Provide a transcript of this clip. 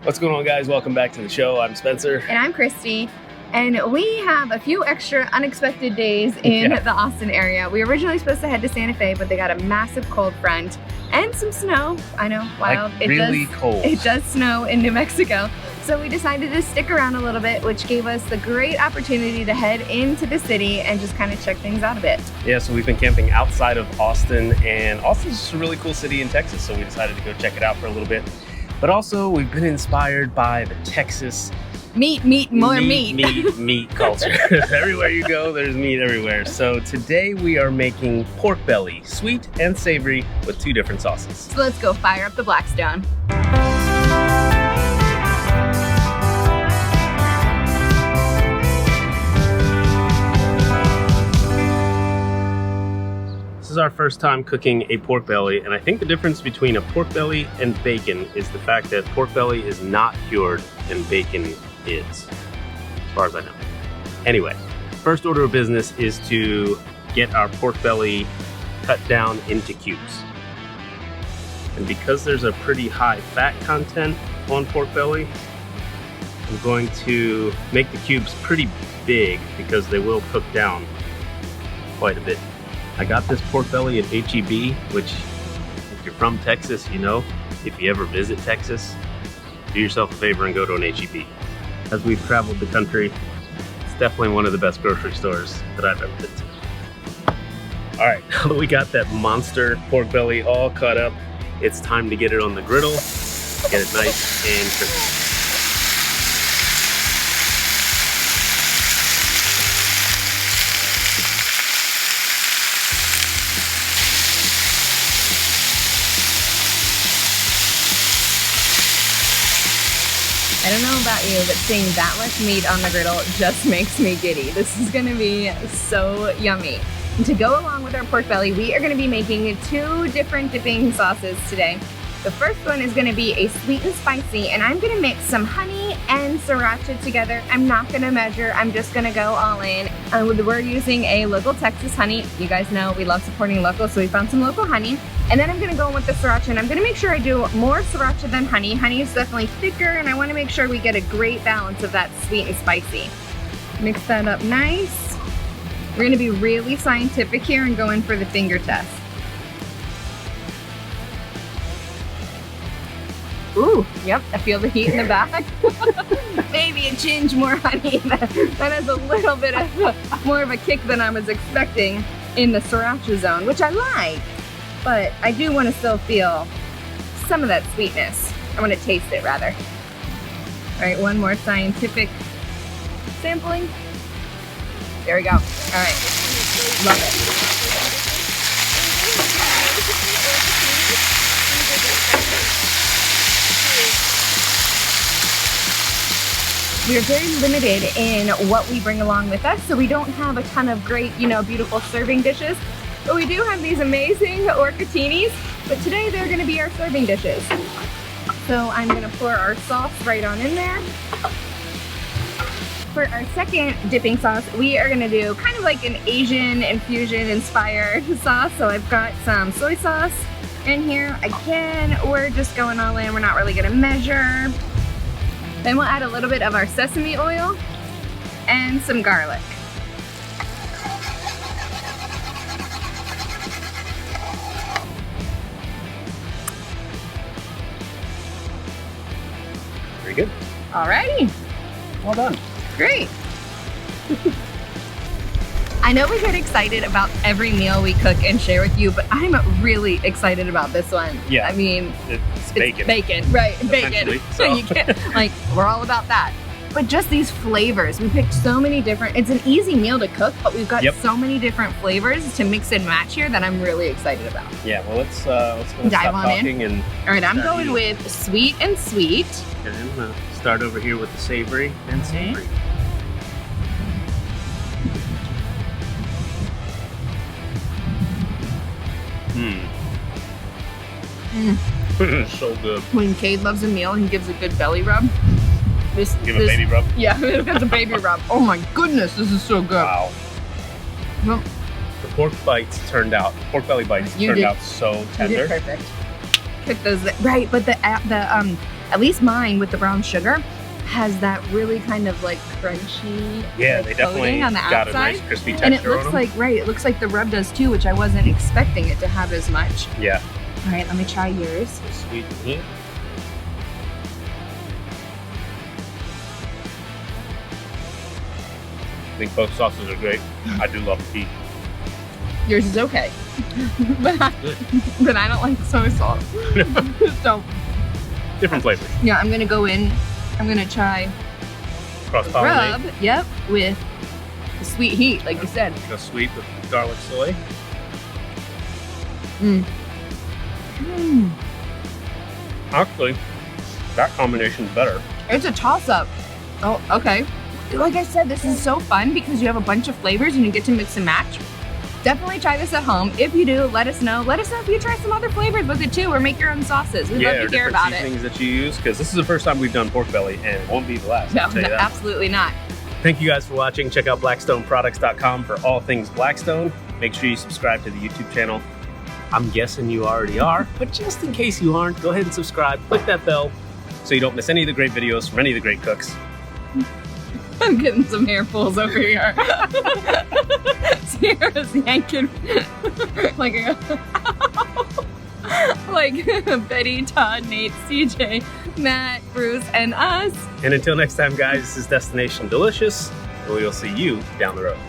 What's going on, guys? Welcome back to the show. I'm Spencer. And I'm Christy. And we have a few extra unexpected days in the Austin area. We were originally supposed to head to Santa Fe, but they got a massive cold front and some snow. I know, wild. Like really cold. It does snow in New Mexico. So we decided to stick around a little bit, which gave us the great opportunity to head into the city and just kind of check things out a bit. Yeah, so we've been camping outside of Austin, and Austin's just a really cool city in Texas, so we decided to go check it out for a little bit. But also, we've been inspired by the Texas meat culture. Everywhere you go, there's meat everywhere. So today we are making pork belly, sweet and savory, with 2 different sauces. So let's go fire up the Blackstone. This is our first time cooking a pork belly, and I think the difference between a pork belly and bacon is the fact that pork belly is not cured and bacon is, as far as I know. Anyway, first order of business is to get our pork belly cut down into cubes. And because there's a pretty high fat content on pork belly, I'm going to make the cubes pretty big because they will cook down quite a bit. I got this pork belly at H-E-B, which if you're from Texas, you know, if you ever visit Texas, do yourself a favor and go to an H-E-B. As we've traveled the country, it's definitely one of the best grocery stores that I've ever been to. All right, now that we got that monster pork belly all cut up, it's time to get it on the griddle, get it nice and crispy. I don't know about you, but seeing that much meat on the griddle just makes me giddy. This is gonna be so yummy. And to go along with our pork belly, we are gonna be making 2 different dipping sauces today. The first one is gonna be a sweet and spicy, and I'm gonna mix some honey and sriracha together. I'm not gonna measure, I'm just gonna go all in. We're using a local Texas honey. You guys know we love supporting local, so we found some local honey. And then I'm gonna go in with the sriracha, and I'm gonna make sure I do more sriracha than honey. Honey is definitely thicker, and I wanna make sure we get a great balance of that sweet and spicy. Mix that up nice. We're gonna be really scientific here and go in for the finger test. Ooh, yep, I feel the heat in the back. Maybe a tinge more honey. That has a little bit of more of a kick than I was expecting in the sriracha zone, which I like. But I do want to still feel some of that sweetness. I want to taste it, rather. All right, one more scientific sampling. There we go. All right, love it. We are very limited in what we bring along with us, so we don't have a ton of great, beautiful serving dishes. But we do have these amazing orcatinis, but today they're gonna be our serving dishes. So I'm gonna pour our sauce right on in there. For our second dipping sauce, we are gonna do kind of like an Asian infusion inspired sauce. So I've got some soy sauce in here. Again, we're just going all in. We're not really gonna measure. Then we'll add a little bit of our sesame oil and some garlic. Very good. Alrighty. Well done. Great. I know we get excited about every meal we cook and share with you, but I'm really excited about this one. Yeah. I mean, it's bacon. It's bacon, right? Bacon. So. You can't, we're all about that. But just these flavors, we picked so many different, it's an easy meal to cook, but we've got so many different flavors to mix and match here that I'm really excited about. Yeah, well, let's dive on in. And all right, I'm going with sweet and sweet. And then we'll start over here with the savory and savory. So good. When Cade loves a meal, he gives a good belly rub. Give a baby rub? Yeah, it's a baby rub. Oh my goodness, this is so good. Wow. Well, the pork belly bites turned out so tender. You did perfect. Cook those, right? But the At least mine with the brown sugar has that really kind of like crunchy they definitely on the got outside. a nice crispy texture And it looks on them. like, it looks like the rub does too, which I wasn't expecting it to have as much. Yeah. All right, let me try yours. Sweet heat. I think both sauces are great. I do love the heat. Yours is okay. but I don't like soy sauce. So, Different flavors. yeah, I'm gonna go in. I'm gonna try Cross-pollinate. rub, yep, with the sweet heat, like you said. The sweet with garlic soy. Actually, that combination's better. It's a toss-up. Oh, okay. Like I said, this is so fun because you have a bunch of flavors and you get to mix and match. Definitely try this at home. If you do, let us know. Let us know if you try some other flavors with it too, or make your own sauces. We'd love or to hear different about it. seasonings that you use, because this is the first time we've done pork belly, and it won't be the last. No, I'll tell you that. absolutely not. Thank you guys for watching. Check out blackstoneproducts.com for all things Blackstone. Make sure you subscribe to the YouTube channel. I'm guessing you already are, but just in case you aren't, go ahead and subscribe. Click that bell so you don't miss any of the great videos from any of the great cooks. I'm getting some hair pulls over here. Sierra's yanking like Betty, Todd, Nate, CJ, Matt, Bruce, and us. And until next time, guys, this is Destination Delicious, and we will see you down the road.